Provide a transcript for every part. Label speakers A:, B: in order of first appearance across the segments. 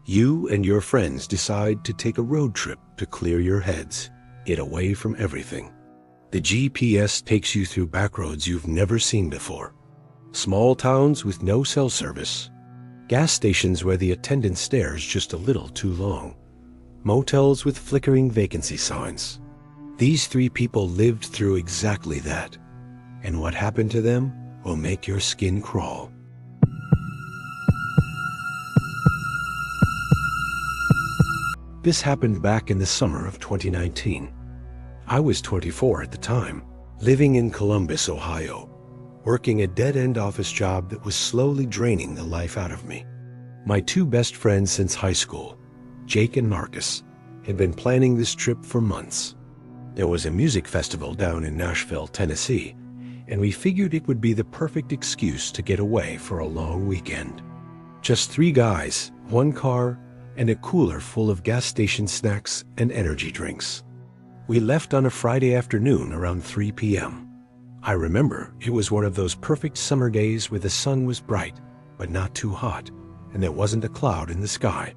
A: You and your friends decide to take a road trip to clear your heads, get away from everything. The GPS takes you through back roads you've never seen before. Small towns with no cell service. Gas stations where the attendant stares just a little too long. Motels with flickering vacancy signs. These three people lived through exactly that. And what happened to them will make your skin crawl. This happened back in the summer of 2019. I was 24 at the time, living in Columbus, Ohio, working a dead-end office job that was slowly draining the life out of me. My two best friends since high school, Jake and Marcus, had been planning this trip for months. There was a music festival down in Nashville, Tennessee, and we figured it would be the perfect excuse to get away for a long weekend. Just three guys, one car, and a cooler full of gas station snacks and energy drinks. We left on a Friday afternoon around 3 p.m. I remember it was one of those perfect summer days where the sun was bright, but not too hot, and there wasn't a cloud in the sky.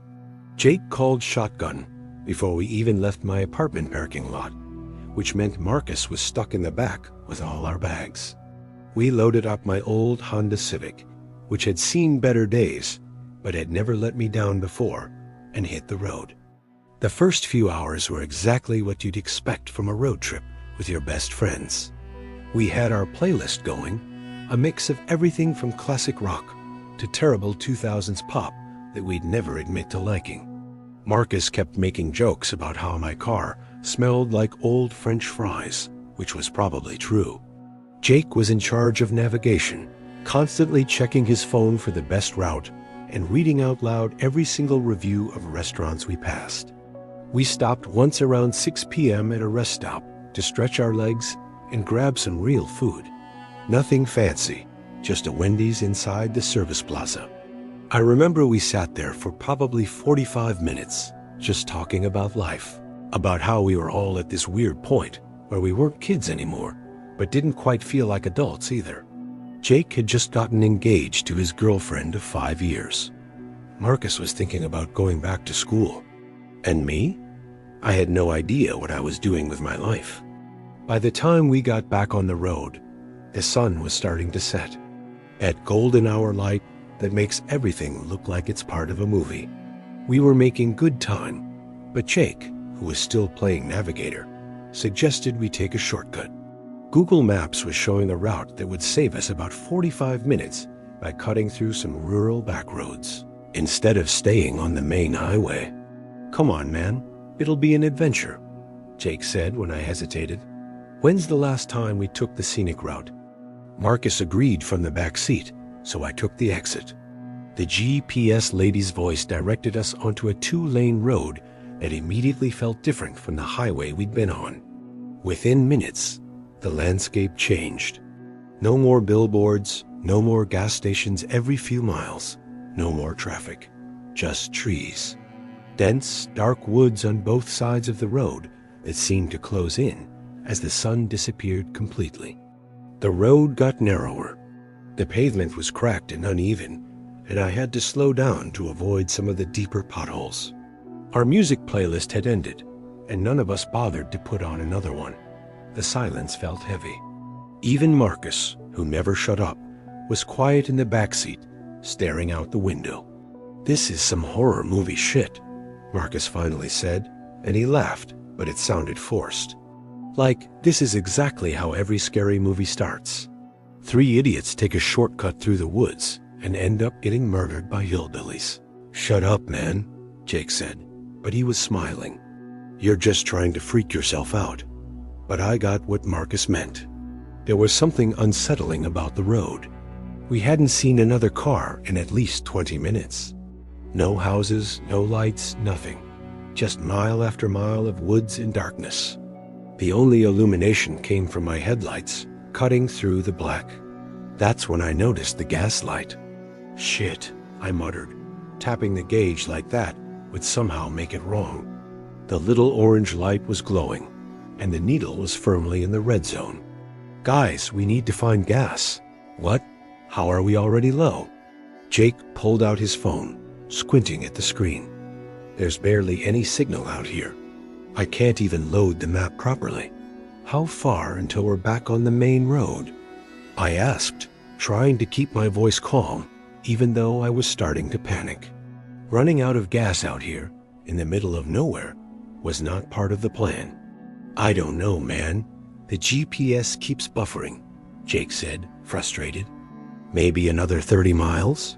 A: Jake called shotgun before we even left my apartment parking lot, which meant Marcus was stuck in the back with all our bags. We loaded up my old Honda Civic, which had seen better days, but had never let me down before, and hit the road. The first few hours were exactly what you'd expect from a road trip with your best friends. We had our playlist going, a mix of everything from classic rock to terrible 2000s pop that we'd never admit to liking. Marcus kept making jokes about how my car smelled like old French fries, which was probably true. Jake was in charge of navigation, constantly checking his phone for the best route and reading out loud every single review of restaurants we passed. We stopped once around 6 p.m. at a rest stop to stretch our legs and grab some real food. Nothing fancy, just a Wendy's inside the service plaza. I remember we sat there for probably 45 minutes, just talking about life, about how we were all at this weird point where we weren't kids anymore, but didn't quite feel like adults either. Jake had just gotten engaged to his girlfriend of 5 years. Marcus was thinking about going back to school. And me? I had no idea what I was doing with my life. By the time we got back on the road, the sun was starting to set. At golden hour light that makes everything look like it's part of a movie. We were making good time, but Jake, who was still playing navigator, suggested we take a shortcut. Google Maps was showing the route that would save us about 45 minutes by cutting through some rural back roads, instead of staying on the main highway. "Come on, man, it'll be an adventure," Jake said when I hesitated. "When's the last time we took the scenic route?" Marcus agreed from the back seat, so I took the exit. The GPS lady's voice directed us onto a 2-lane road that immediately felt different from the highway we'd been on. Within minutes, the landscape changed. No more billboards, no more gas stations every few miles, no more traffic, just trees. Dense, dark woods on both sides of the road that seemed to close in as the sun disappeared completely. The road got narrower. The pavement was cracked and uneven, and I had to slow down to avoid some of the deeper potholes. Our music playlist had ended, and none of us bothered to put on another one. The silence felt heavy. Even Marcus, who never shut up, was quiet in the backseat, staring out the window. "This is some horror movie shit," Marcus finally said, and he laughed, but it sounded forced. Like, this is exactly how every scary movie starts. 3 idiots take a shortcut through the woods and end up getting murdered by hillbillies. "Shut up, man," Jake said, but he was smiling. "You're just trying to freak yourself out." But I got what Marcus meant. There was something unsettling about the road. We hadn't seen another car in at least 20 minutes. No houses, no lights, nothing. Just mile after mile of woods and darkness. The only illumination came from my headlights, cutting through the black. That's when I noticed the gas light. "Shit," I muttered. Tapping the gauge like that would somehow make it wrong. The little orange light was glowing, and the needle was firmly in the red zone. "Guys, we need to find gas." "What? How are we already low?" Jake pulled out his phone, squinting at the screen. There's barely any signal out here. I can't even load the map properly. How far until we're back on the main road? I asked, trying to keep my voice calm, even though I was starting to panic. Running out of gas out here, in the middle of nowhere, was not part of the plan. I don't know, man. The GPS keeps buffering, Jake said, frustrated. Maybe another 30 miles?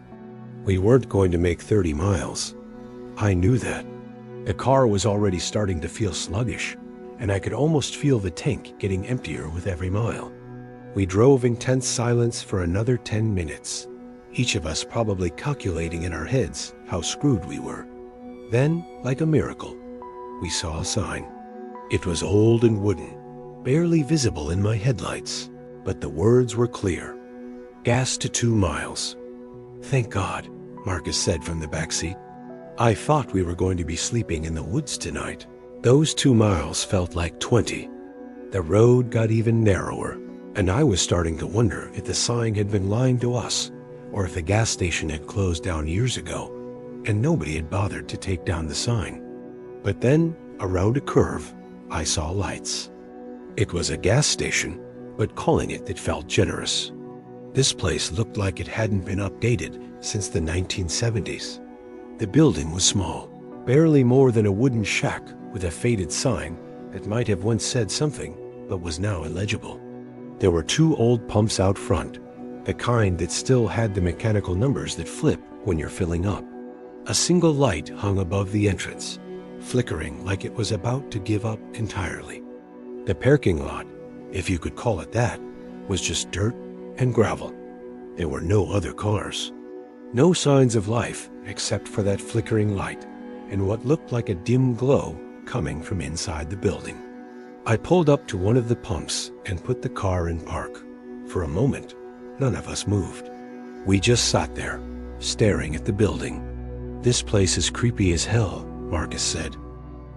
A: We weren't going to make 30 miles. I knew that. The car was already starting to feel sluggish, and I could almost feel the tank getting emptier with every mile. We drove in tense silence for another 10 minutes, each of us probably calculating in our heads how screwed we were. Then, like a miracle, we saw a sign. It was old and wooden, barely visible in my headlights, but the words were clear. Gas to 2 miles. Thank God, Marcus said from the back seat. I thought we were going to be sleeping in the woods tonight. Those 2 miles felt like 20. The road got even narrower, and I was starting to wonder if the sign had been lying to us, or if the gas station had closed down years ago, and nobody had bothered to take down the sign. But then, around a curve, I saw lights. It was a gas station, but calling it felt generous. This place looked like it hadn't been updated since the 1970s. The building was small, barely more than a wooden shack with a faded sign that might have once said something, but was now illegible. There were 2 old pumps out front, the kind that still had the mechanical numbers that flip when you're filling up. A single light hung above the entrance, flickering like it was about to give up entirely. The parking lot, if you could call it that, was just dirt and gravel. There were no other cars. No signs of life except for that flickering light and what looked like a dim glow coming from inside the building. I pulled up to one of the pumps and put the car in park. For a moment, none of us moved. We just sat there, staring at the building. This place is creepy as hell, Marcus said.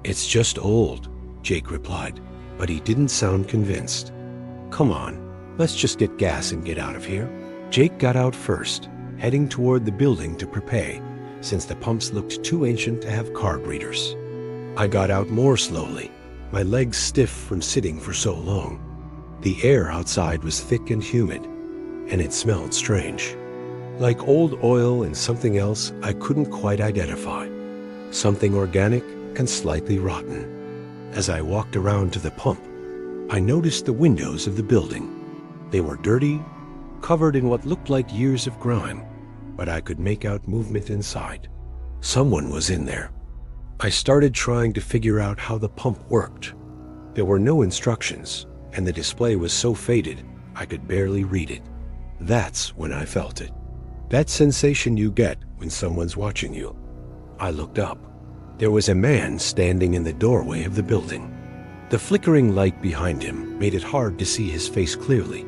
A: It's just old, Jake replied, but he didn't sound convinced. Come on, let's just get gas and get out of here. Jake got out first, heading toward the building to prepay, since the pumps looked too ancient to have card readers. I got out more slowly, my legs stiff from sitting for so long. The air outside was thick and humid, and it smelled strange. Like old oil and something else I couldn't quite identify. Something organic and slightly rotten. As I walked around to the pump, I noticed the windows of the building. They were dirty, covered in what looked like years of grime, but I could make out movement inside. Someone was in there. I started trying to figure out how the pump worked. There were no instructions, and the display was so faded I could barely read it. That's when I felt it. That sensation you get when someone's watching you. I looked up. There was a man standing in the doorway of the building. The flickering light behind him made it hard to see his face clearly,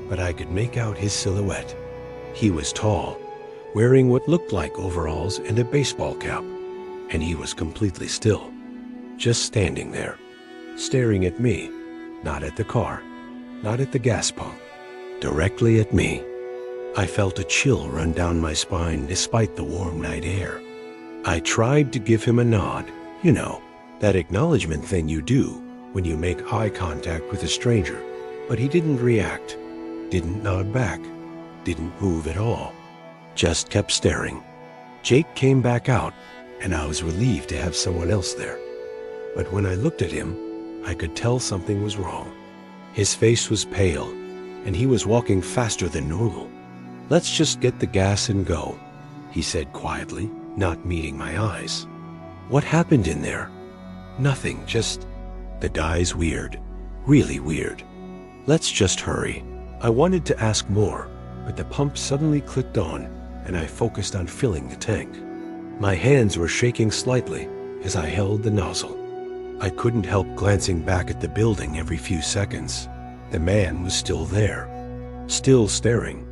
A: but I could make out his silhouette. He was tall, wearing what looked like overalls and a baseball cap, and he was completely still, just standing there, staring at me, not at the car, not at the gas pump, directly at me. I felt a chill run down my spine despite the warm night air. I tried to give him a nod, you know, that acknowledgement thing you do when you make eye contact with a stranger, but he didn't react, didn't nod back, didn't move at all, just kept staring. Jake came back out, and I was relieved to have someone else there. But when I looked at him, I could tell something was wrong. His face was pale, and he was walking faster than normal. Let's just get the gas and go, he said quietly, not meeting my eyes. What happened in there? Nothing, just... The guy's weird, really weird. Let's just hurry. I wanted to ask more, but the pump suddenly clicked on, and I focused on filling the tank. My hands were shaking slightly as I held the nozzle. I couldn't help glancing back at the building every few seconds. The man was still there, still staring.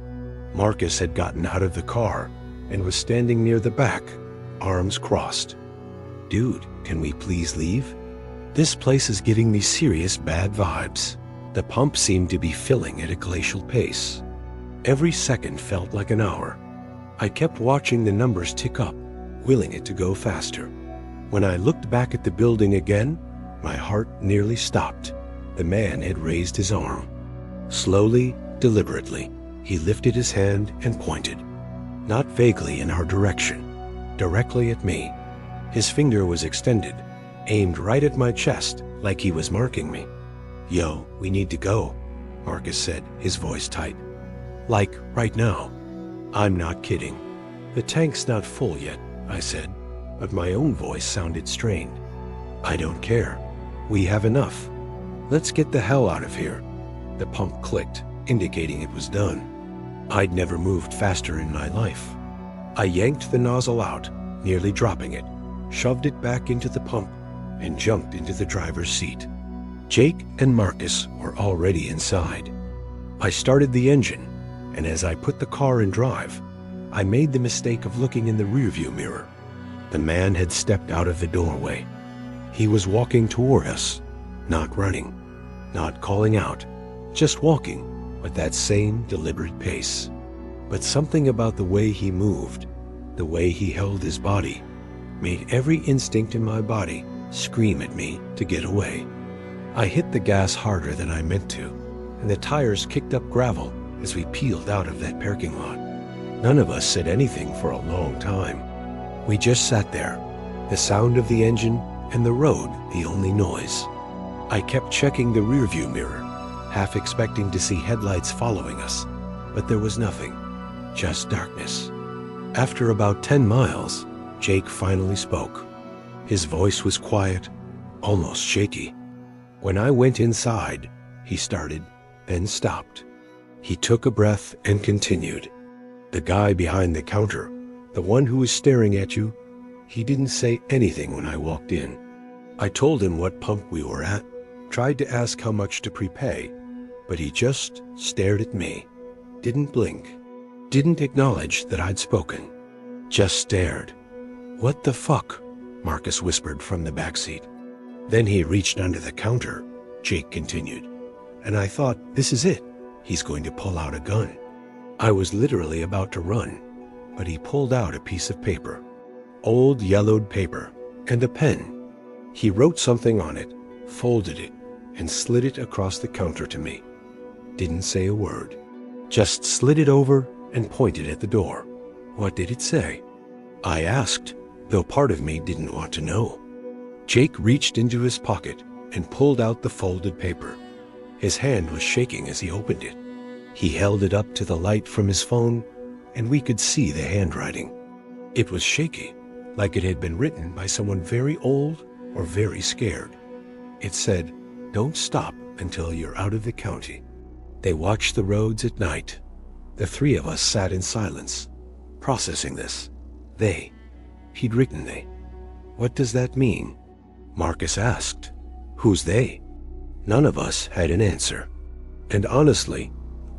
A: Marcus had gotten out of the car and was standing near the back, arms crossed. Dude, can we please leave? This place is giving me serious bad vibes. The pump seemed to be filling at a glacial pace. Every second felt like an hour. I kept watching the numbers tick up, willing it to go faster. When I looked back at the building again, my heart nearly stopped. The man had raised his arm. Slowly, deliberately, he lifted his hand and pointed. Not vaguely in our direction, directly at me. His finger was extended, aimed right at my chest, like he was marking me. "Yo, we need to go," Marcus said, his voice tight. "Like, right now." "I'm not kidding. The tank's not full yet," I said, but my own voice sounded strained. "I don't care. We have enough. Let's get the hell out of here." The pump clicked, indicating it was done. I'd never moved faster in my life. I yanked the nozzle out, nearly dropping it, shoved it back into the pump, and jumped into the driver's seat. Jake and Marcus were already inside. I started the engine, and as I put the car in drive, I made the mistake of looking in the rearview mirror. The man had stepped out of the doorway. He was walking toward us, not running, not calling out, just walking with that same deliberate pace. But something about the way he moved, the way he held his body, made every instinct in my body scream at me to get away. I hit the gas harder than I meant to, and the tires kicked up gravel as we peeled out of that parking lot. None of us said anything for a long time. We just sat there, the sound of the engine and the road the only noise. I kept checking the rearview mirror, half expecting to see headlights following us, but there was nothing, just darkness. After about 10 miles, Jake finally spoke. His voice was quiet, almost shaky. When I went inside, he started, then stopped. He took a breath and continued. "The guy behind the counter, the one who was staring at you, he didn't say anything when I walked in. I told him what pump we were at, tried to ask how much to prepay, but he just stared at me, didn't blink, didn't acknowledge that I'd spoken, just stared." "What the fuck?" Marcus whispered from the backseat. "Then he reached under the counter," Jake continued, "and I thought, this is it. He's going to pull out a gun." I was literally about to run, but he pulled out a piece of paper, old yellowed paper, and a pen. He wrote something on it, folded it, and slid it across the counter to me. Didn't say a word, just slid it over and pointed at the door. "What did it say?" I asked, though part of me didn't want to know. Jake reached into his pocket and pulled out the folded paper. His hand was shaking as he opened it. He held it up to the light from his phone, and we could see the handwriting. It was shaky, like it had been written by someone very old or very scared. It said, "Don't stop until you're out of the county." They watched the roads at night. The three of us sat in silence, processing this. He'd written they. "What does that mean?" Marcus asked. "Who's they?" None of us had an answer. And honestly,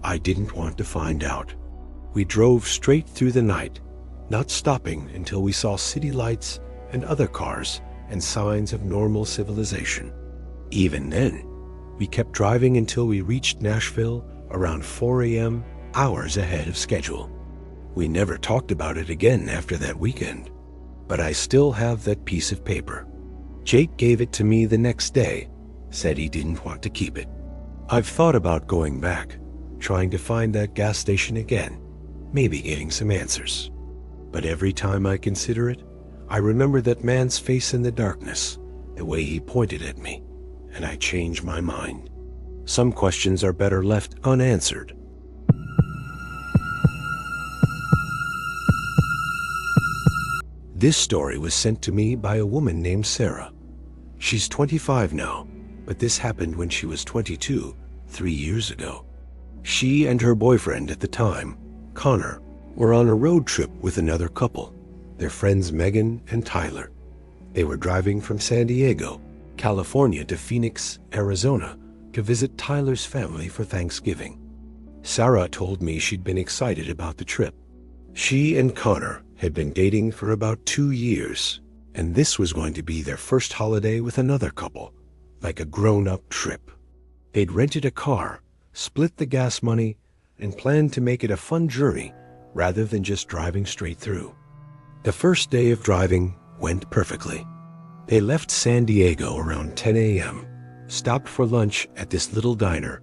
A: I didn't want to find out. We drove straight through the night, not stopping until we saw city lights and other cars and signs of normal civilization. Even then, we kept driving until we reached Nashville around 4 a.m., hours ahead of schedule. We never talked about it again after that weekend, but I still have that piece of paper. Jake gave it to me the next day, said he didn't want to keep it. I've thought about going back, trying to find that gas station again, maybe getting some answers. But every time I consider it, I remember that man's face in the darkness, the way he pointed at me, and I change my mind. Some questions are better left unanswered. This story was sent to me by a woman named Sarah. She's 25 now, but this happened when she was 22, 3 years ago. She and her boyfriend at the time, Connor, were on a road trip with another couple, their friends Megan and Tyler. They were driving from San Diego, California to Phoenix, Arizona, to visit Tyler's family for Thanksgiving. Sarah told me she'd been excited about the trip. She and Connor had been dating for about 2 years, and this was going to be their first holiday with another couple, like a grown-up trip. They'd rented a car, split the gas money, and planned to make it a fun journey rather than just driving straight through. The first day of driving went perfectly. They left San Diego around 10 a.m., stopped for lunch at this little diner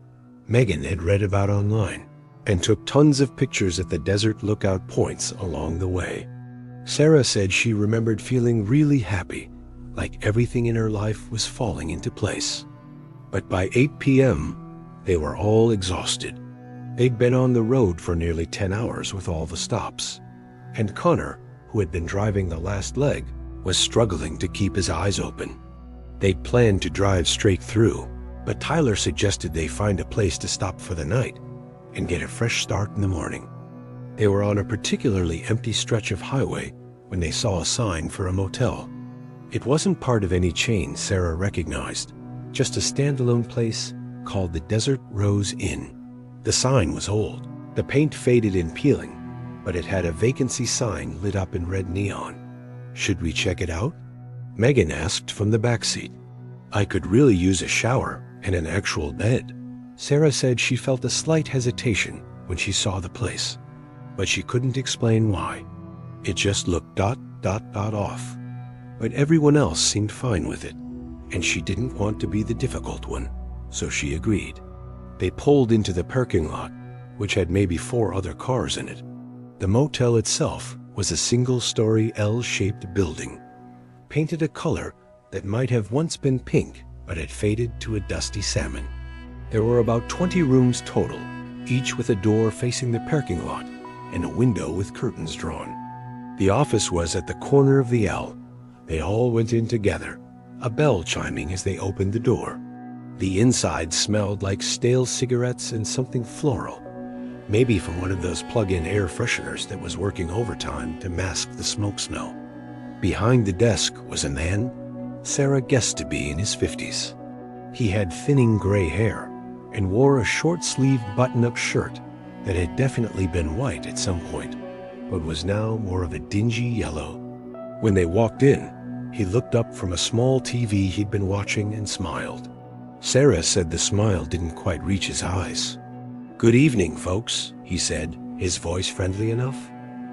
A: Megan had read about online, and took tons of pictures at the desert lookout points along the way. Sarah said she remembered feeling really happy, like everything in her life was falling into place. But by 8 p.m., they were all exhausted. They'd been on the road for nearly 10 hours with all the stops, and Connor, who had been driving the last leg, was struggling to keep his eyes open. They'd planned to drive straight through, but Tyler suggested they find a place to stop for the night and get a fresh start in the morning. They were on a particularly empty stretch of highway when they saw a sign for a motel. It wasn't part of any chain Sarah recognized, just a standalone place called the Desert Rose Inn. The sign was old, the paint faded and peeling, but it had a vacancy sign lit up in red neon. "Should we check it out?" Megan asked from the back seat. "I could really use a shower and an actual bed." Sarah said she felt a slight hesitation when she saw the place, but she couldn't explain why. It just looked off. But everyone else seemed fine with it, and she didn't want to be the difficult one, so she agreed. They pulled into the parking lot, which had maybe 4 other cars in it. The motel itself was a single-story L-shaped building, painted a color that might have once been pink but had faded to a dusty salmon. There were about 20 rooms total, each with a door facing the parking lot and a window with curtains drawn. The office was at the corner of the L. They all went in together, a bell chiming as they opened the door. The inside smelled like stale cigarettes and something floral, maybe from one of those plug-in air fresheners that was working overtime to mask the smoke smell. Behind the desk was a man Sarah guessed to be in his 50s. He had thinning gray hair and wore a short-sleeved button-up shirt that had definitely been white at some point, but was now more of a dingy yellow. When they walked in, he looked up from a small TV he'd been watching and smiled. Sarah said the smile didn't quite reach his eyes. "Good evening, folks," he said, his voice friendly enough.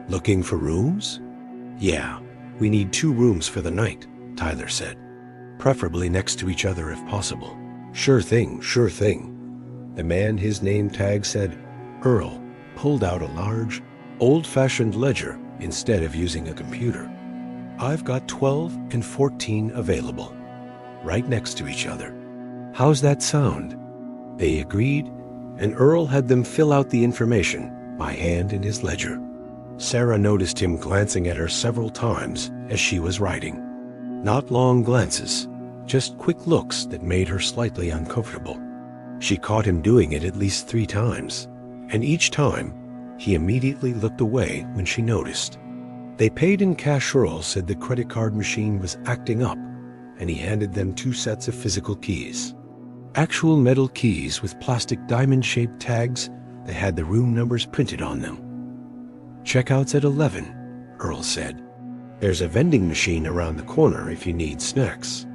A: "Looking for rooms?" "Yeah, we need 2 rooms for the night," Tyler said. "Preferably next to each other if possible." Sure thing. The man his name tag said, Earl, pulled out a large, old-fashioned ledger instead of using a computer. "I've got 12 and 14 available, right next to each other. How's that sound?" They agreed, and Earl had them fill out the information by hand in his ledger. Sarah noticed him glancing at her several times as she was writing. Not long glances, just quick looks that made her slightly uncomfortable. She caught him doing it at least 3 times, and each time, he immediately looked away when she noticed. They paid in cash. Earl said the credit card machine was acting up, and he handed them 2 sets of physical keys. Actual metal keys with plastic diamond-shaped tags that had the room numbers printed on them. "Checkout's at 11, Earl said. "There's a vending machine around the corner if you need snacks.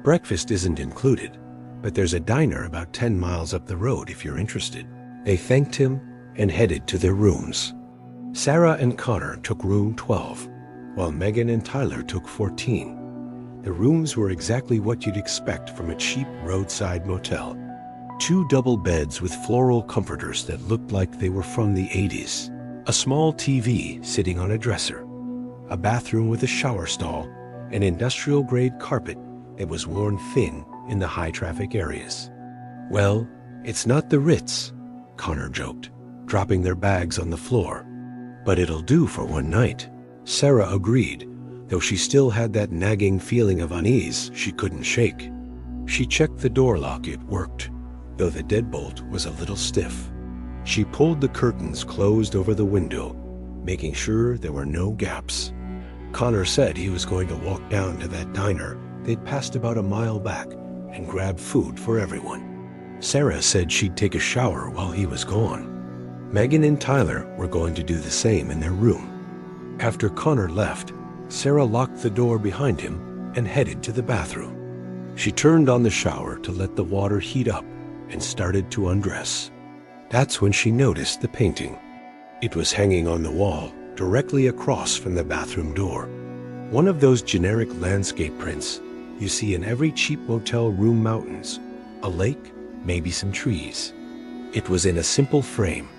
A: Breakfast isn't included, but there's a diner about 10 miles up the road if you're interested." They thanked him and headed to their rooms. Sarah and Connor took room 12, while Megan and Tyler took 14. The rooms were exactly what you'd expect from a cheap roadside motel. 2 double beds with floral comforters that looked like they were from the 80s. A small TV sitting on a dresser. A bathroom with a shower stall, and industrial-grade carpet that was worn thin in the high-traffic areas. "Well, it's not the Ritz," Connor joked, dropping their bags on the floor. "But it'll do for one night." Sarah agreed, though she still had that nagging feeling of unease she couldn't shake. She checked the door lock. It worked, though the deadbolt was a little stiff. She pulled the curtains closed over the window, making sure there were no gaps. Connor said he was going to walk down to that diner they'd passed about a mile back and grab food for everyone. Sarah said she'd take a shower while he was gone. Megan and Tyler were going to do the same in their room. After Connor left, Sarah locked the door behind him and headed to the bathroom. She turned on the shower to let the water heat up and started to undress. That's when she noticed the painting. It was hanging on the wall, directly across from the bathroom door. One of those generic landscape prints you see in every cheap motel room: mountains, a lake, maybe some trees. It was in a simple frame,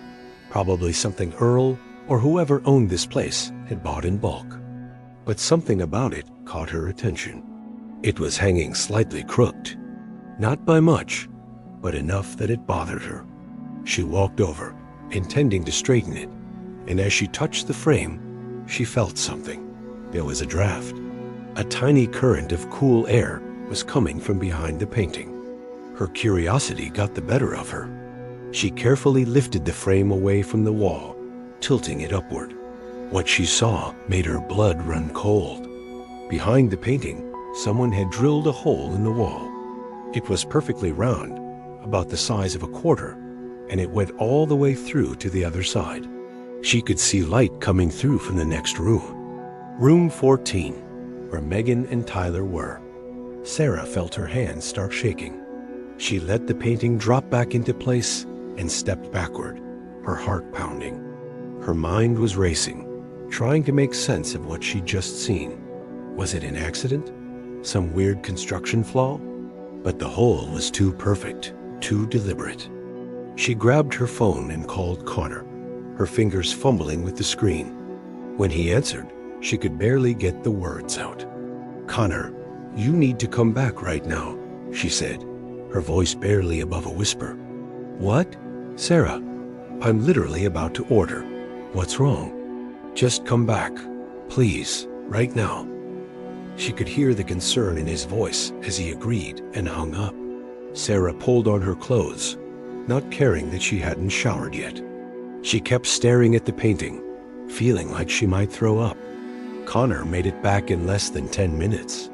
A: probably something Earl or whoever owned this place had bought in bulk. But something about it caught her attention. It was hanging slightly crooked, not by much, but enough that it bothered her. She walked over, intending to straighten it, and as she touched the frame, she felt something. There was a draft. A tiny current of cool air was coming from behind the painting. Her curiosity got the better of her. She carefully lifted the frame away from the wall, tilting it upward. What she saw made her blood run cold. Behind the painting, someone had drilled a hole in the wall. It was perfectly round, about the size of a quarter, and it went all the way through to the other side. She could see light coming through from the next room. Room 14, where Megan and Tyler were. Sarah felt her hands start shaking. She let the painting drop back into place and stepped backward, her heart pounding. Her mind was racing, trying to make sense of what she'd just seen. Was it an accident? Some weird construction flaw? But the hole was too perfect, too deliberate. She grabbed her phone and called Connor, her fingers fumbling with the screen. When he answered, she could barely get the words out. "Connor, you need to come back right now," she said, her voice barely above a whisper. "What?" "Sarah, I'm literally about to order. What's wrong?" "Just come back, please, right now." She could hear the concern in his voice as he agreed and hung up. Sarah pulled on her clothes, not caring that she hadn't showered yet. She kept staring at the painting, feeling like she might throw up. Connor made it back in less than 10 minutes.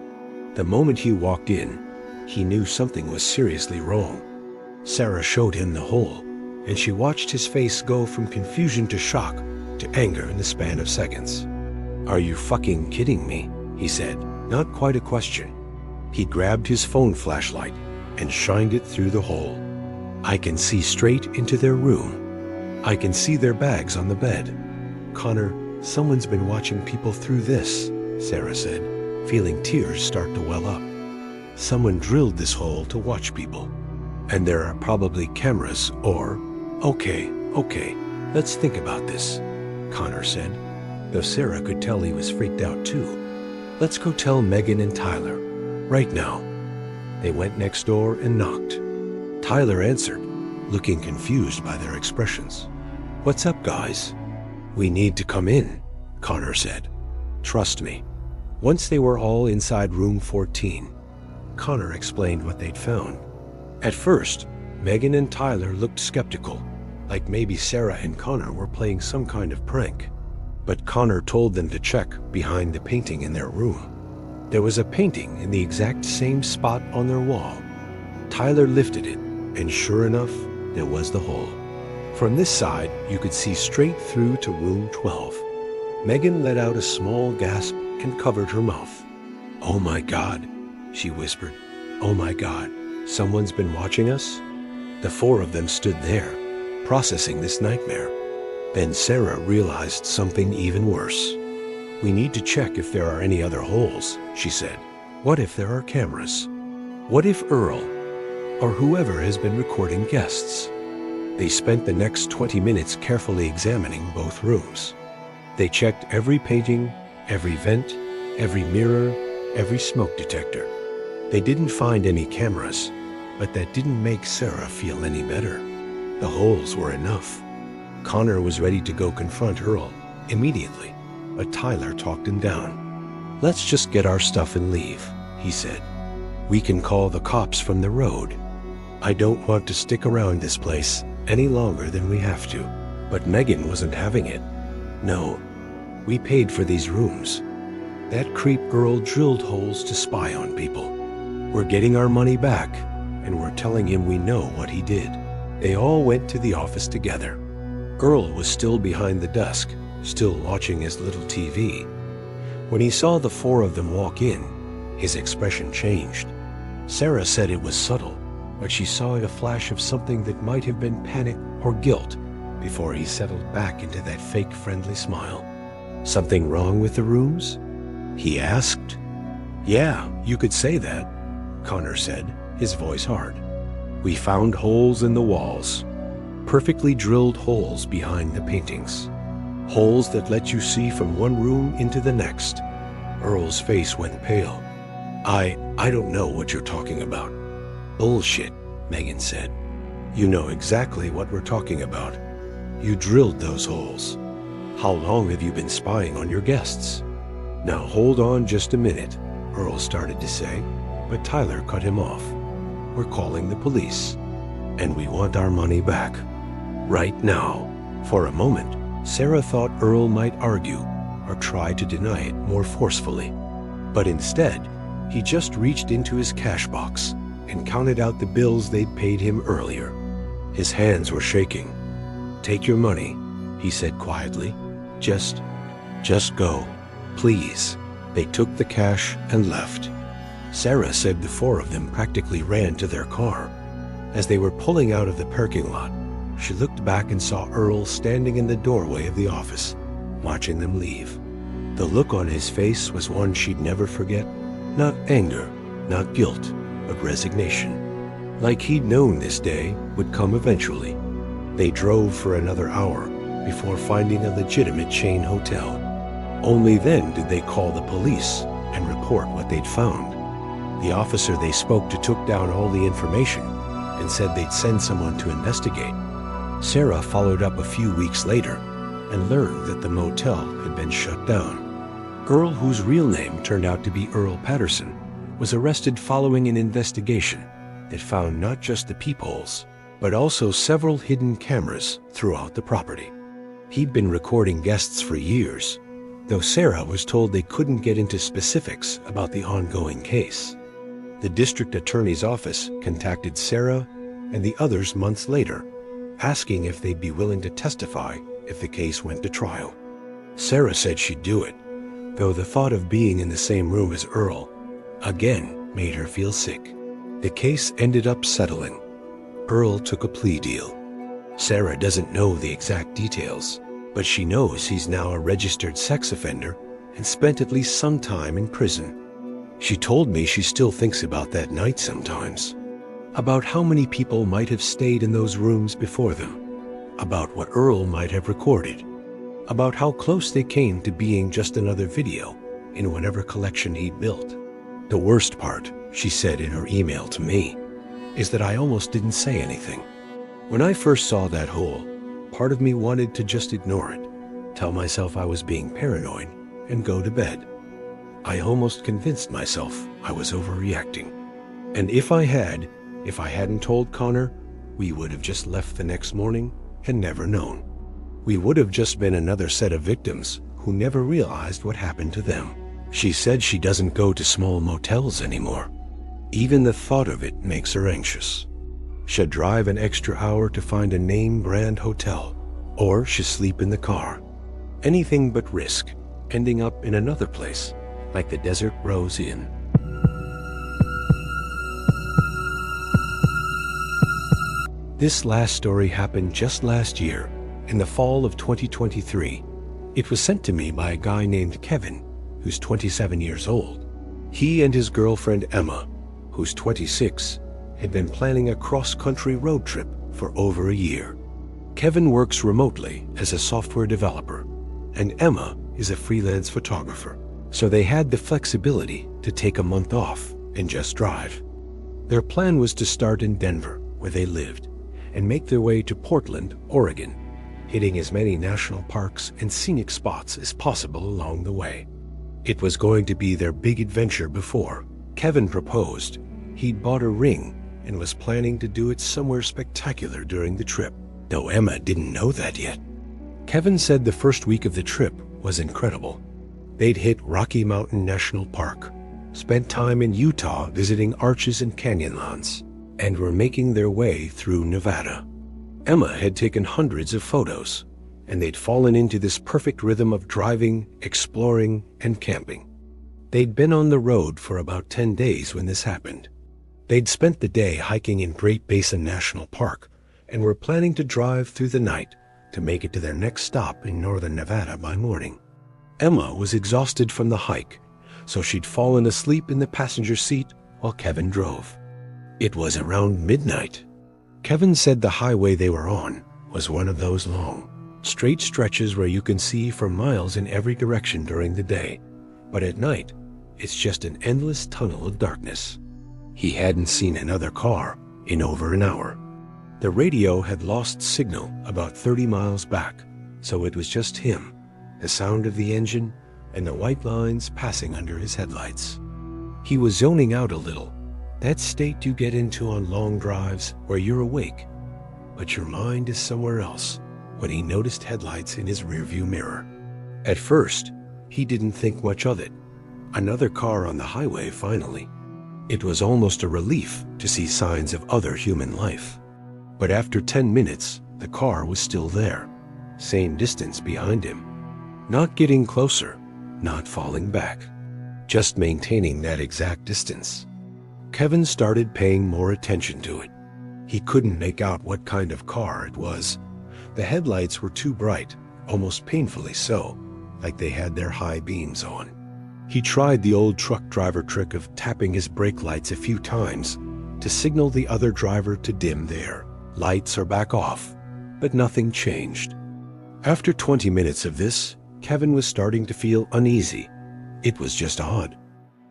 A: The moment he walked in, he knew something was seriously wrong. Sarah showed him the hole, and she watched his face go from confusion to shock to anger in the span of seconds. "Are you fucking kidding me?" he said, not quite a question. He grabbed his phone flashlight and shined it through the hole. "I can see straight into their room. I can see their bags on the bed." "Connor, someone's been watching people through this," Sarah said, feeling tears start to well up. "Someone drilled this hole to watch people. And there are probably cameras or—" Okay, let's think about this," Connor said, though Sarah could tell he was freaked out too. "Let's go tell Megan and Tyler, right now." They went next door and knocked. Tyler answered, looking confused by their expressions. "What's up, guys?" "We need to come in," Connor said. "Trust me." Once they were all inside room 14, Connor explained what they'd found. At first, Megan and Tyler looked skeptical, like maybe Sarah and Connor were playing some kind of prank. But Connor told them to check behind the painting in their room. There was a painting in the exact same spot on their wall. Tyler lifted it, and sure enough, there was the hole. From this side, you could see straight through to room 12. Megan let out a small gasp and covered her mouth. "Oh my God," she whispered. "Oh my God, someone's been watching us?" The four of them stood there, processing this nightmare. Then Sarah realized something even worse. "We need to check if there are any other holes," she said. "What if there are cameras? What if Earl, or whoever has been recording guests?" They spent the next 20 minutes carefully examining both rooms. They checked every painting, every vent, every mirror, every smoke detector. They didn't find any cameras, but that didn't make Sarah feel any better. The holes were enough. Connor was ready to go confront Earl immediately, but Tyler talked him down. "Let's just get our stuff and leave," he said. "We can call the cops from the road. I don't want to stick around this place any longer than we have to." But Megan wasn't having it. "No, we paid for these rooms. That creep Earl drilled holes to spy on people. We're getting our money back, and we're telling him we know what he did." They all went to the office together. Earl was still behind the desk, still watching his little TV. When he saw the four of them walk in, his expression changed. Sarah said it was subtle, but she saw a flash of something that might have been panic or guilt before he settled back into that fake friendly smile. "Something wrong with the rooms?" he asked. Yeah, you could say that, Connor said, his voice hard. We found holes in the walls, perfectly drilled holes behind the paintings. Holes that let you see from one room into the next. Earl's face went pale. I don't know what you're talking about. Bullshit, Megan said. You know exactly what we're talking about. You drilled those holes. How long have you been spying on your guests? Now hold on just a minute, Earl started to say, but Tyler cut him off. We're calling the police, and we want our money back. Right now. For a moment, Sarah thought Earl might argue or try to deny it more forcefully. But instead, he just reached into his cash box and counted out the bills they'd paid him earlier. His hands were shaking. Take your money, he said quietly. Just go, please. They took the cash and left. Sarah said the four of them practically ran to their car. As they were pulling out of the parking lot, she looked back and saw Earl standing in the doorway of the office, watching them leave. The look on his face was one she'd never forget. Not anger, not guilt, but resignation. Like he'd known this day would come eventually. They drove for another hour before finding a legitimate chain hotel. Only then did they call the police and report what they'd found. The officer they spoke to took down all the information and said they'd send someone to investigate. Sarah followed up a few weeks later and learned that the motel had been shut down. Earl, whose real name turned out to be Earl Patterson, was arrested following an investigation that found not just the peepholes, but also several hidden cameras throughout the property. He'd been recording guests for years, though Sarah was told they couldn't get into specifics about the ongoing case. The district attorney's office contacted Sarah and the others months later, asking if they'd be willing to testify if the case went to trial. Sarah said she'd do it, though the thought of being in the same room as Earl again made her feel sick. The case ended up settling. Earl took a plea deal. Sarah doesn't know the exact details, but she knows he's now a registered sex offender and spent at least some time in prison. She told me she still thinks about that night sometimes, about how many people might have stayed in those rooms before them, about what Earl might have recorded, about how close they came to being just another video in whatever collection he'd built. The worst part, she said in her email to me, is that I almost didn't say anything. When I first saw that hole, part of me wanted to just ignore it, tell myself I was being paranoid, and go to bed. I almost convinced myself I was overreacting. And if I hadn't told Connor, we would have just left the next morning and never known. We would have just been another set of victims who never realized what happened to them. She said she doesn't go to small motels anymore. Even the thought of it makes her anxious. She'll drive an extra hour to find a name brand hotel, or she'll sleep in the car. Anything but risk, ending up in another place, like the Desert Rose Inn. This last story happened just last year, in the fall of 2023. It was sent to me by a guy named Kevin, who's 27 years old. He and his girlfriend Emma, who's 26, had been planning a cross-country road trip for over a year. Kevin works remotely as a software developer, and Emma is a freelance photographer, so they had the flexibility to take a month off and just drive. Their plan was to start in Denver, where they lived, and make their way to Portland, Oregon, hitting as many national parks and scenic spots as possible along the way. It was going to be their big adventure before Kevin proposed. He'd bought a ring and was planning to do it somewhere spectacular during the trip, though Emma didn't know that yet. Kevin said the first week of the trip was incredible. They'd hit Rocky Mountain National Park, spent time in Utah visiting arches and canyonlands, and were making their way through Nevada. Emma had taken hundreds of photos, and they'd fallen into this perfect rhythm of driving, exploring, and camping. They'd been on the road for about 10 days when this happened. They'd spent the day hiking in Great Basin National Park and were planning to drive through the night to make it to their next stop in northern Nevada by morning. Emma was exhausted from the hike, so she'd fallen asleep in the passenger seat while Kevin drove. It was around midnight. Kevin said the highway they were on was one of those long, straight stretches where you can see for miles in every direction during the day, but at night, it's just an endless tunnel of darkness. He hadn't seen another car in over an hour. The radio had lost signal about 30 miles back, so it was just him, the sound of the engine, and the white lines passing under his headlights. He was zoning out a little, that state you get into on long drives where you're awake, but your mind is somewhere else, when he noticed headlights in his rearview mirror. At first, he didn't think much of it. Another car on the highway, finally. It was almost a relief to see signs of other human life. But after 10 minutes, the car was still there, same distance behind him. Not getting closer, not falling back, just maintaining that exact distance. Kevin started paying more attention to it. He couldn't make out what kind of car it was. The headlights were too bright, almost painfully so, like they had their high beams on. He tried the old truck driver trick of tapping his brake lights a few times to signal the other driver to dim their lights or back off, but nothing changed. After 20 minutes of this, Kevin was starting to feel uneasy. It was just odd.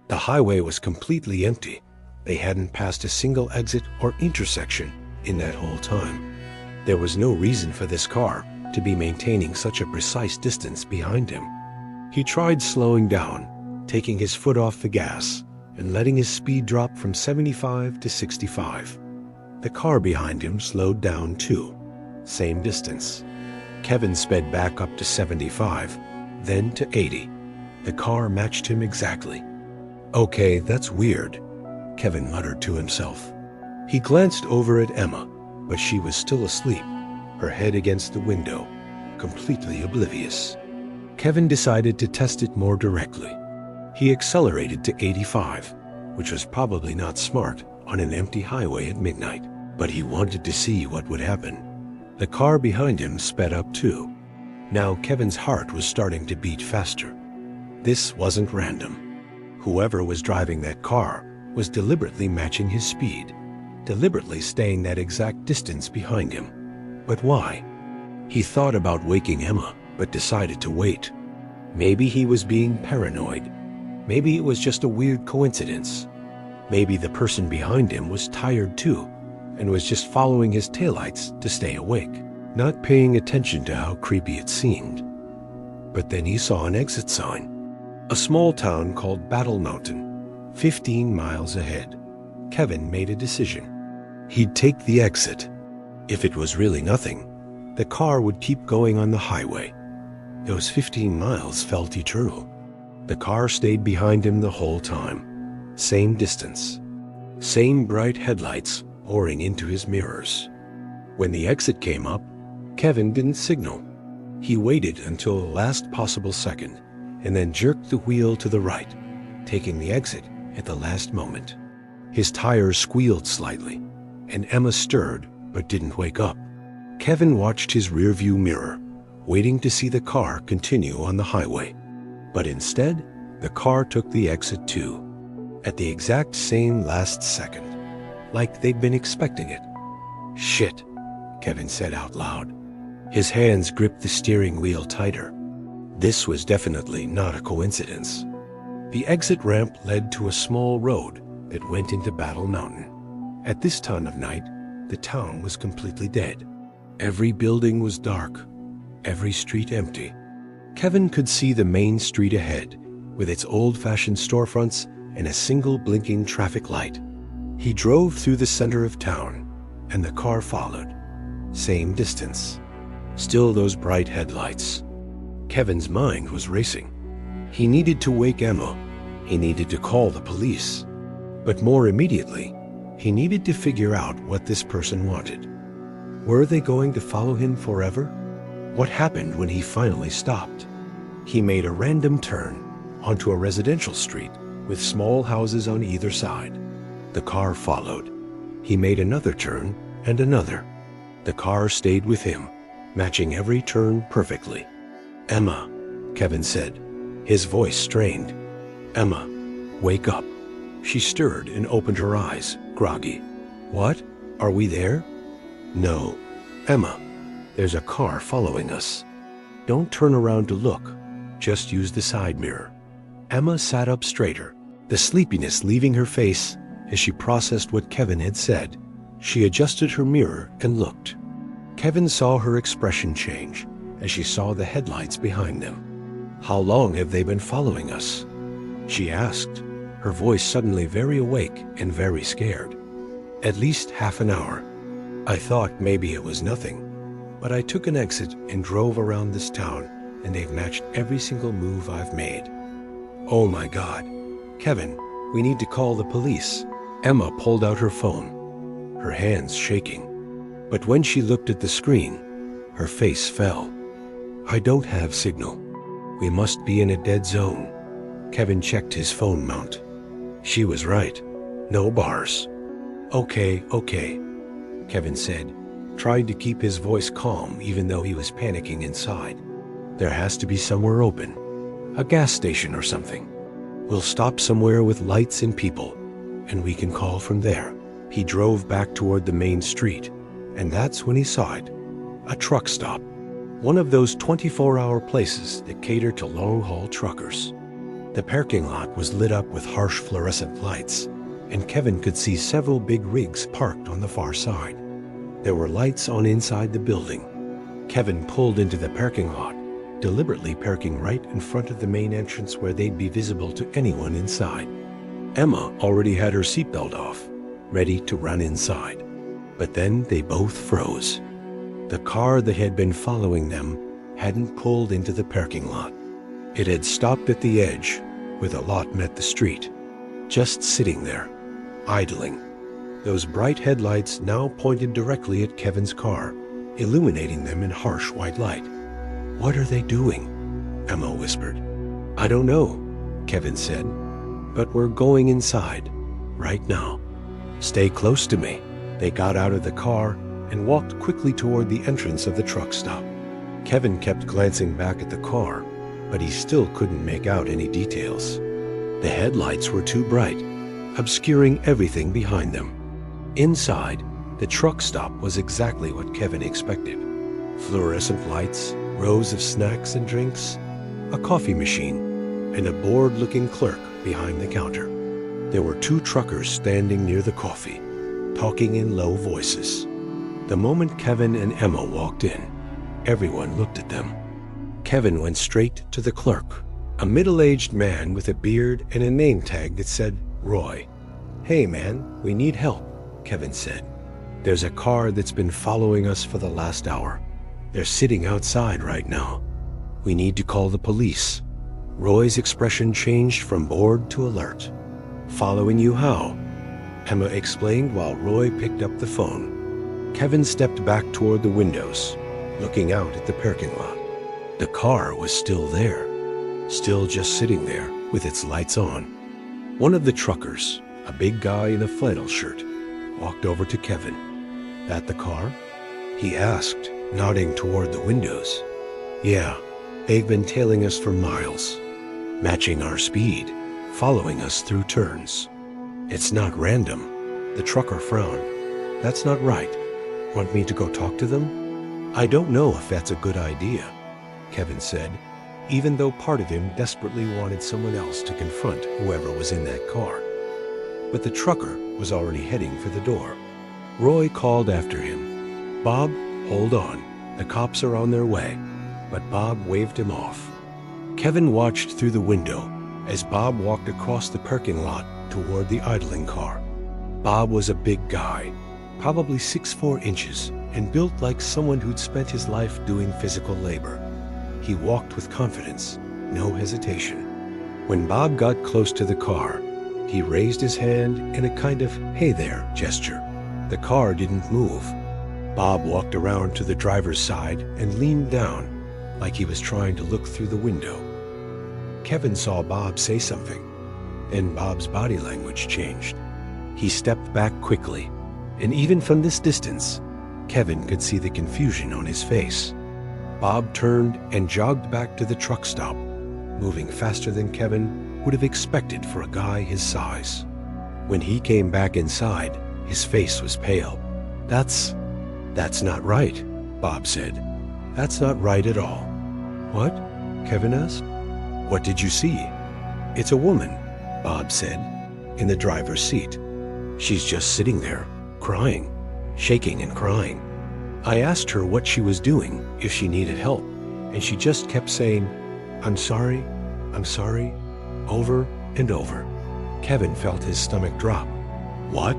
A: The highway was completely empty. They hadn't passed a single exit or intersection in that whole time. There was no reason for this car to be maintaining such a precise distance behind him. He tried slowing down, taking his foot off the gas and letting his speed drop from 75 to 65. The car behind him slowed down too. Same distance. Kevin sped back up to 75, then to 80. The car matched him exactly. Okay, that's weird, Kevin muttered to himself. He glanced over at Emma, but she was still asleep, her head against the window, completely oblivious. Kevin decided to test it more directly. He accelerated to 85, which was probably not smart on an empty highway at midnight, but he wanted to see what would happen. The car behind him sped up too. Now Kevin's heart was starting to beat faster. This wasn't random. Whoever was driving that car was deliberately matching his speed, deliberately staying that exact distance behind him. But why? He thought about waking Emma, but decided to wait. Maybe he was being paranoid. Maybe it was just a weird coincidence. Maybe the person behind him was tired too, and was just following his taillights to stay awake, not paying attention to how creepy it seemed. But then he saw an exit sign. A small town called Battle Mountain, 15 miles ahead. Kevin made a decision. He'd take the exit. If it was really nothing, the car would keep going on the highway. Those 15 miles felt eternal. The car stayed behind him the whole time. Same distance. Same bright headlights pouring into his mirrors. When the exit came up, Kevin didn't signal. He waited until the last possible second and then jerked the wheel to the right, taking the exit at the last moment. His tires squealed slightly, and Emma stirred but didn't wake up. Kevin watched his rearview mirror, waiting to see the car continue on the highway. But instead, the car took the exit too, at the exact same last second, like they'd been expecting it. Shit, Kevin said out loud. His hands gripped the steering wheel tighter. This was definitely not a coincidence. The exit ramp led to a small road that went into Battle Mountain. At this time of night, the town was completely dead. Every building was dark, every street empty. Kevin could see the main street ahead, with its old-fashioned storefronts and a single blinking traffic light. He drove through the center of town, and the car followed. Same distance. Still those bright headlights. Kevin's mind was racing. He needed to wake Emma. He needed to call the police. But more immediately, he needed to figure out what this person wanted. Were they going to follow him forever? What happened when he finally stopped? He made a random turn onto a residential street with small houses on either side. The car followed. He made another turn and another. The car stayed with him, matching every turn perfectly. Emma, Kevin said, his voice strained. "Emma, wake up." She stirred and opened her eyes, groggy. "What? Are we there?" "No. Emma, there's a car following us. Don't turn around to look. Just use the side mirror." Emma sat up straighter, the sleepiness leaving her face as she processed what Kevin had said. She adjusted her mirror and looked. Kevin saw her expression change as she saw the headlights behind them. "How long have they been following us?" she asked, her voice suddenly very awake and very scared. "At least half an hour. I thought maybe it was nothing, but I took an exit and drove around this town, and they've matched every single move I've made." "Oh my God. Kevin, we need to call the police." Emma pulled out her phone, her hands shaking. But when she looked at the screen, her face fell. "I don't have signal. We must be in a dead zone." Kevin checked his phone mount. She was right. No bars. Okay, Kevin said, trying to keep his voice calm even though he was panicking inside. "There has to be somewhere open. A gas station or something. We'll stop somewhere with lights and people, and we can call from there." He drove back toward the main street, and that's when he saw it. A truck stop. One of those 24-hour places that cater to long-haul truckers. The parking lot was lit up with harsh fluorescent lights, and Kevin could see several big rigs parked on the far side. There were lights on inside the building. Kevin pulled into the parking lot, deliberately parking right in front of the main entrance where they'd be visible to anyone inside. Emma already had her seatbelt off, ready to run inside. But then they both froze. The car that had been following them hadn't pulled into the parking lot. It had stopped at the edge, where the lot met the street, just sitting there, idling. Those bright headlights now pointed directly at Kevin's car, illuminating them in harsh white light. "What are they doing?" Emma whispered. "I don't know," Kevin said, "but we're going inside, right now. Stay close to me." They got out of the car and walked quickly toward the entrance of the truck stop. Kevin kept glancing back at the car, but he still couldn't make out any details. The headlights were too bright, obscuring everything behind them. Inside, the truck stop was exactly what Kevin expected. Fluorescent lights, rows of snacks and drinks, a coffee machine, and a bored-looking clerk behind the counter. There were two truckers standing near the coffee, talking in low voices. The moment Kevin and Emma walked in, everyone looked at them. Kevin went straight to the clerk, a middle-aged man with a beard and a name tag that said Roy. "Hey man, we need help," Kevin said. "There's a car that's been following us for the last hour. They're sitting outside right now. We need to call the police." Roy's expression changed from bored to alert. "Following you how?" Emma explained while Roy picked up the phone. Kevin stepped back toward the windows, looking out at the parking lot. The car was still there, still just sitting there with its lights on. One of the truckers, a big guy in a flannel shirt, walked over to Kevin. "That the car?" he asked, nodding toward the windows. "Yeah, they've been tailing us for miles, matching our speed, following us through turns." "It's not random." The trucker frowned. "That's not right. Want me to go talk to them?" "I don't know if that's a good idea," Kevin said, even though part of him desperately wanted someone else to confront whoever was in that car. But the trucker was already heading for the door. Roy called after him. "Bob, hold on. The cops are on their way." But Bob waved him off. Kevin watched through the window as Bob walked across the parking lot toward the idling car. Bob was a big guy, probably 6'4" and built like someone who'd spent his life doing physical labor. He walked with confidence, no hesitation. When Bob got close to the car, he raised his hand in a kind of "hey there" gesture. The car didn't move. Bob walked around to the driver's side and leaned down, like he was trying to look through the window. Kevin saw Bob say something, then Bob's body language changed. He stepped back quickly, and even from this distance, Kevin could see the confusion on his face. Bob turned and jogged back to the truck stop, moving faster than Kevin would have expected for a guy his size. When he came back inside, his face was pale. That's not right," Bob said. "That's not right at all." "What?" Kevin asked. "What did you see?" "It's a woman," Bob said, "in the driver's seat. She's just sitting there, crying, shaking and crying. I asked her what she was doing, if she needed help, and she just kept saying, 'I'm sorry, over and over." Kevin felt his stomach drop. "What?"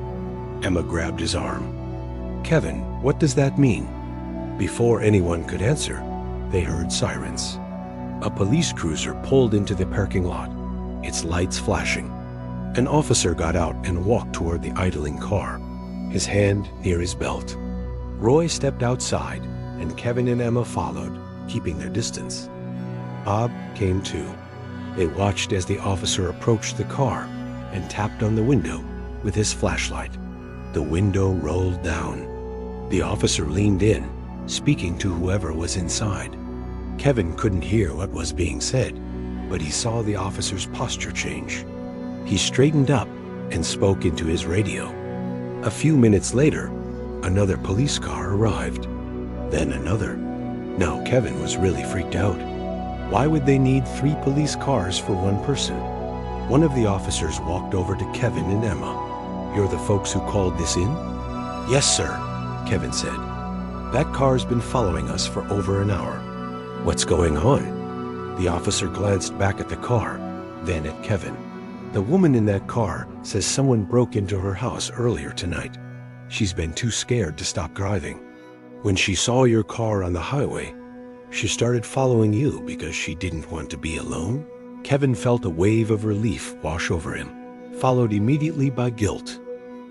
A: Emma grabbed his arm. "Kevin, what does that mean?" Before anyone could answer, they heard sirens. A police cruiser pulled into the parking lot, its lights flashing. An officer got out and walked toward the idling car, his hand near his belt. Roy stepped outside, and Kevin and Emma followed, keeping their distance. Bob came too. They watched as the officer approached the car and tapped on the window with his flashlight. The window rolled down. The officer leaned in, speaking to whoever was inside. Kevin couldn't hear what was being said, but he saw the officer's posture change. He straightened up and spoke into his radio. A few minutes later, another police car arrived. Then another. Now Kevin was really freaked out. Why would they need 3 police cars for one person? One of the officers walked over to Kevin and Emma. "You're the folks who called this in?" "Yes, sir," Kevin said. "That car's been following us for over an hour." "What's going on?" The officer glanced back at the car, then at Kevin. "The woman in that car says someone broke into her house earlier tonight. She's been too scared to stop driving. When she saw your car on the highway, she started following you because she didn't want to be alone." Kevin felt a wave of relief wash over him, followed immediately by guilt.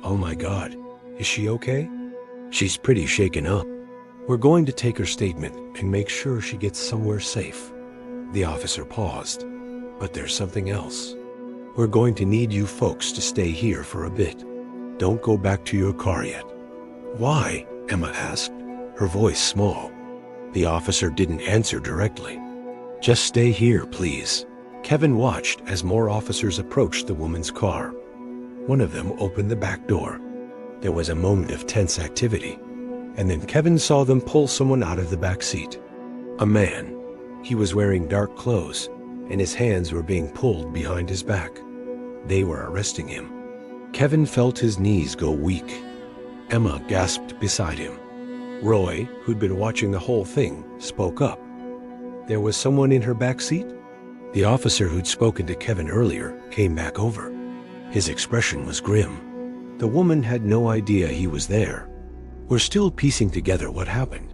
A: "Oh my God, is she okay?" "She's pretty shaken up. We're going to take her statement and make sure she gets somewhere safe." The officer paused. "But there's something else. We're going to need you folks to stay here for a bit. Don't go back to your car yet." "Why?" Emma asked, her voice small. The officer didn't answer directly. "Just stay here, please." Kevin watched as more officers approached the woman's car. One of them opened the back door. There was a moment of tense activity, and then Kevin saw them pull someone out of the back seat. A man. He was wearing dark clothes, and his hands were being pulled behind his back. They were arresting him. Kevin felt his knees go weak. Emma gasped beside him. Roy, who'd been watching the whole thing, spoke up. "There was someone in her back seat?" The officer who'd spoken to Kevin earlier came back over. His expression was grim. The woman had no idea he was there. "We're still piecing together what happened,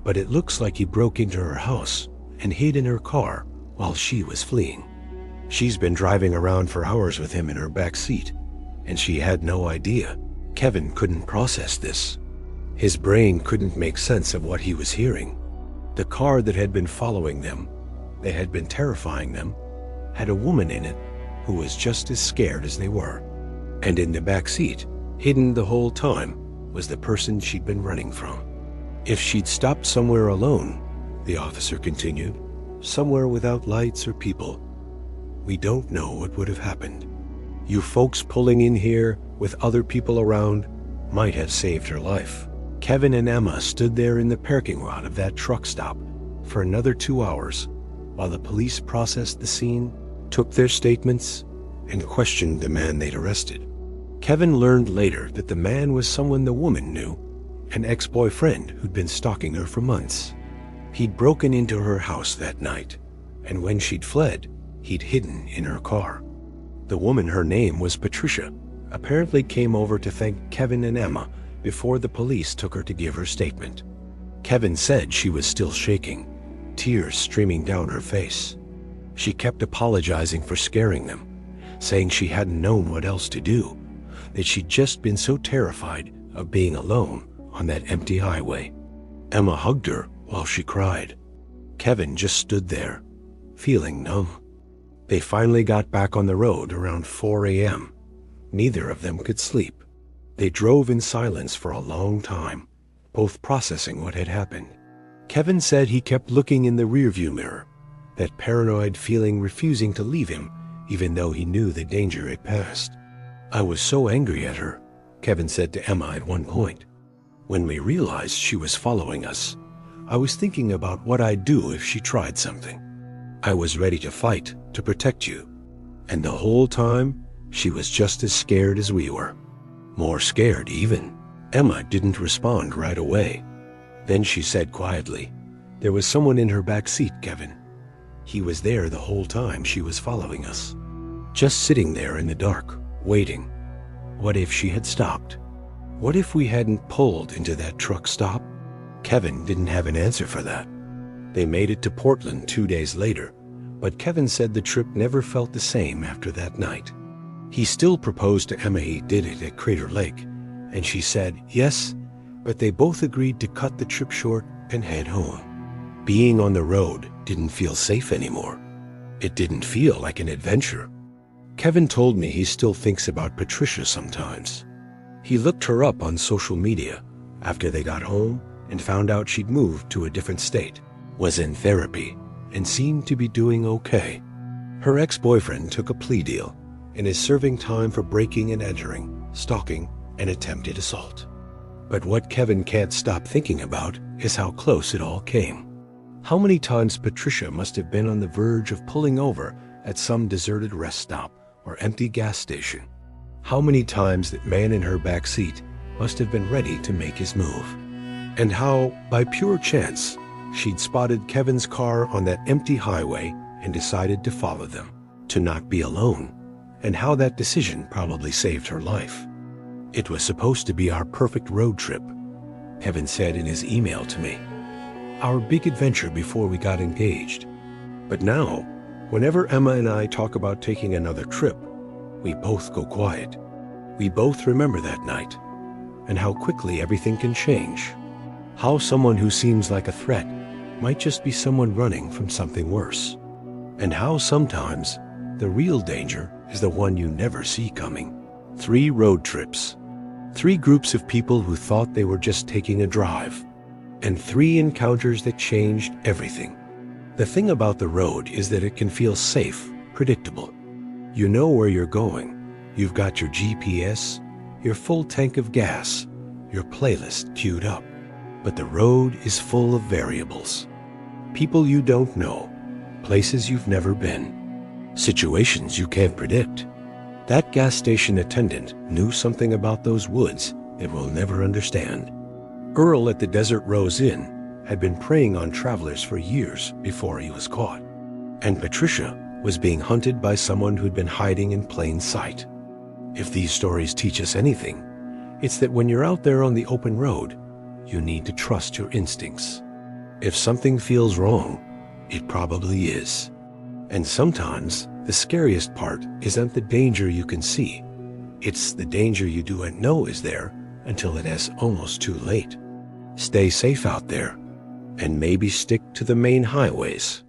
A: but it looks like he broke into her house and hid in her car while she was fleeing. She's been driving around for hours with him in her back seat, and she had no idea." Kevin couldn't process this. His brain couldn't make sense of what he was hearing. The car that had been following them, that had been terrifying them, had a woman in it who was just as scared as they were. And in the back seat, hidden the whole time, was the person she'd been running from. "If she'd stopped somewhere alone," the officer continued, "somewhere without lights or people, we don't know what would have happened. You folks pulling in here with other people around might have saved her life." Kevin and Emma stood there in the parking lot of that truck stop for another 2 hours while the police processed the scene, took their statements, and questioned the man they'd arrested. Kevin learned later that the man was someone the woman knew, an ex-boyfriend who'd been stalking her for months. He'd broken into her house that night, and when she'd fled, he'd hidden in her car. The woman, her name was Patricia, apparently came over to thank Kevin and Emma before the police took her to give her statement. Kevin said she was still shaking, tears streaming down her face. She kept apologizing for scaring them, saying she hadn't known what else to do, that she'd just been so terrified of being alone on that empty highway. Emma hugged her while she cried. Kevin just stood there, feeling numb. They finally got back on the road around 4 a.m. Neither of them could sleep. They drove in silence for a long time, both processing what had happened. Kevin said he kept looking in the rearview mirror, that paranoid feeling refusing to leave him even though he knew the danger it passed. I was so angry at her, Kevin said to Emma at one point. When we realized she was following us, I was thinking about what I'd do if she tried something. I was ready to fight to protect you. And the whole time, she was just as scared as we were. More scared, even. Emma didn't respond right away. Then she said quietly, "There was someone in her back seat, Kevin. He was there the whole time she was following us. Just sitting there in the dark, waiting. What if she had stopped? What if we hadn't pulled into that truck stop?" Kevin didn't have an answer for that. They made it to Portland 2 days later, but Kevin said the trip never felt the same after that night. He still proposed to Emma he did it at Crater Lake, and she said yes, but they both agreed to cut the trip short and head home. Being on the road didn't feel safe anymore. It didn't feel like an adventure. Kevin told me he still thinks about Patricia sometimes. He looked her up on social media after they got home and found out she'd moved to a different state, was in therapy, and seemed to be doing okay. Her ex-boyfriend took a plea deal and is serving time for breaking and entering, stalking, and attempted assault. But what Kevin can't stop thinking about is how close it all came. How many times Patricia must have been on the verge of pulling over at some deserted rest stop or empty gas station. How many times that man in her back seat must have been ready to make his move. And how, by pure chance, she'd spotted Kevin's car on that empty highway and decided to follow them, to not be alone, and how that decision probably saved her life. It was supposed to be our perfect road trip, Kevin said in his email to me. Our big adventure before we got engaged. But now, whenever Emma and I talk about taking another trip, we both go quiet. We both remember that night, and how quickly everything can change. How someone who seems like a threat might just be someone running from something worse. And how sometimes the real danger is the one you never see coming. 3 road trips. 3 groups of people who thought they were just taking a drive. And 3 encounters that changed everything. The thing about the road is that it can feel safe, predictable. You know where you're going. You've got your GPS, your full tank of gas, your playlist queued up. But the road is full of variables. People you don't know, places you've never been, situations you can't predict. That gas station attendant knew something about those woods that we'll never understand. Earl at the Desert Rose Inn had been preying on travelers for years before he was caught. And Patricia was being hunted by someone who'd been hiding in plain sight. If these stories teach us anything, it's that when you're out there on the open road, you need to trust your instincts. If something feels wrong, it probably is. And sometimes the scariest part isn't the danger you can see. It's the danger you don't know is there until it is almost too late. Stay safe out there, and maybe stick to the main highways.